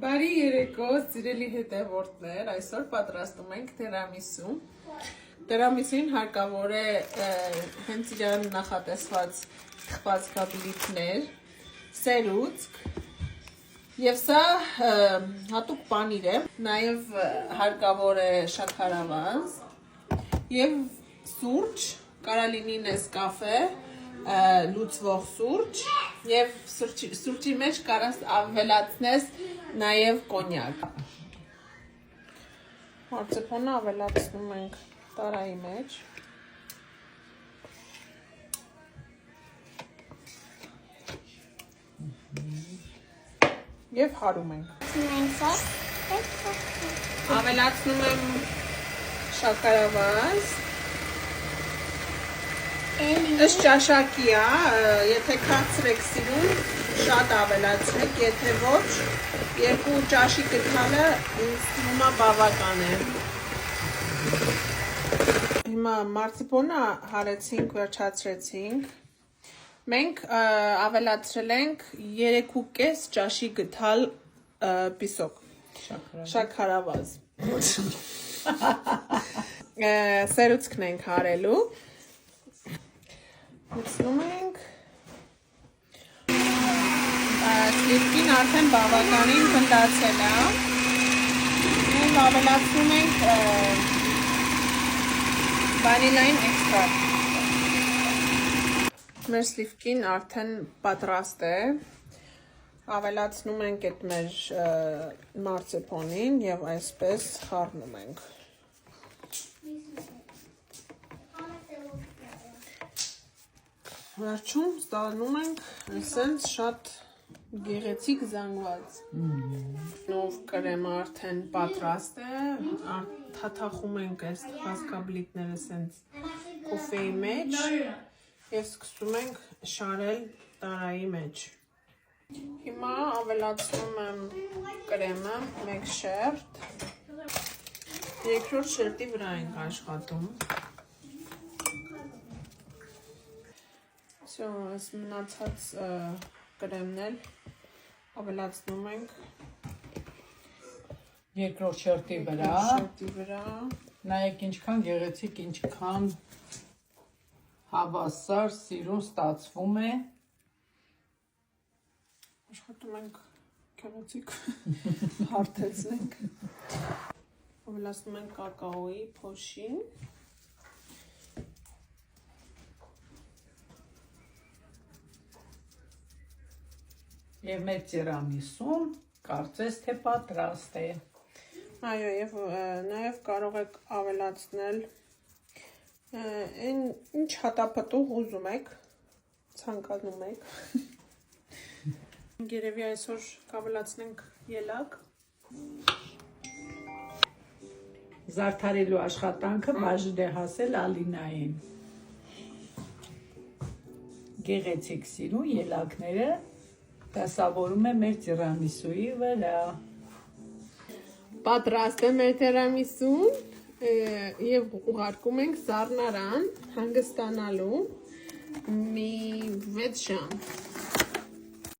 Բարի երեկո, սիրելի հետևորդներ, այսօր պատրաստում ենք տիրամիսու։ Տիրամիսուին հարկավոր է հենց իրան նախատեսված թխված գաբլիթներ, սերուցք, եւ սա հատուկ պանիր է, նաեւ հարկավոր է շաքարավազ եւ սուրճ, կարա լինի նեսկաֆե, լուծվող սուրճ եւ սուրճի մեջ կարաս ավելացնես նաեւ կոնյակ։ Մարցեպոնը ավելացնում ենք տարայի մեջ։ Եվ հարում ենք։ Ավելացնում եմ շաքարավազ։ Ըստ ճաշակի է, եթե քաղցր եք սիրում, շատ ավելացրեք, եթե ոչ, 2 ճաշի գթալը ինձ թվում է բավական է։ Հիմա մարցիպոնը հարեցինք, վերջացրեցինք։ Մենք ավելացրել ենք 3.5 ճաշի գթալ պիսոկ, շաքարավազ։ Սերուցքն ենք հարելու։ Մտցնում ենք, սլիվկին արդեն բավականին գնդացել է, և ավելացնում ենք վանիլային էքստրակտ։ Մեր սլիվկին արդեն պատրաստ է, ավելացնում ենք այդ մեր մարցեպոնին և այսպես խառնում ենք։ Վերջում ստանում ենք այսենց շատ գեղեցիկ զանգված։ Նով կրեմը արդեն պատրաստ է, թաթախում ենք այս թխված գաբլիթները այսենց կոֆեի մեջ և սկսում ենք շարել տարայի մեջ։ Հիմա ավելացնում եմ կրեմը, 1 շերտ, երկրորդ շերտի վրա ենք աշխատում։ Այս մնացած կրեմն էլ ավելացնում ենք երկրորդ շերտի վրա, նայեք ինչքան գեղեցիկ, ինչքան հավասար սիրուն ստացվում է, աշխատում ենք գեղեցիկ հարթեցնենք, ավելացնում ենք կակաոյի փոշին, և մեր տիրամիսուն կարծես թե պատրաստ է։ Այո, և նաև կարող եք ավելացնել ինչ հատապտուղ ուզում եք, ցանկանում եք։ Երևի այսօր կավելացնենք ելակ։ Զարդարելու աշխատանքը բաժին է հասել Ալինային։ Գեղեցիկ սիրուն ելակները դասավորում է մեր տիրամիսուի վրա։ Պատրաստ է մեր տիրամիսուն և ուղարկում ենք սառնարան հանգստանալու մի 6 ժամ։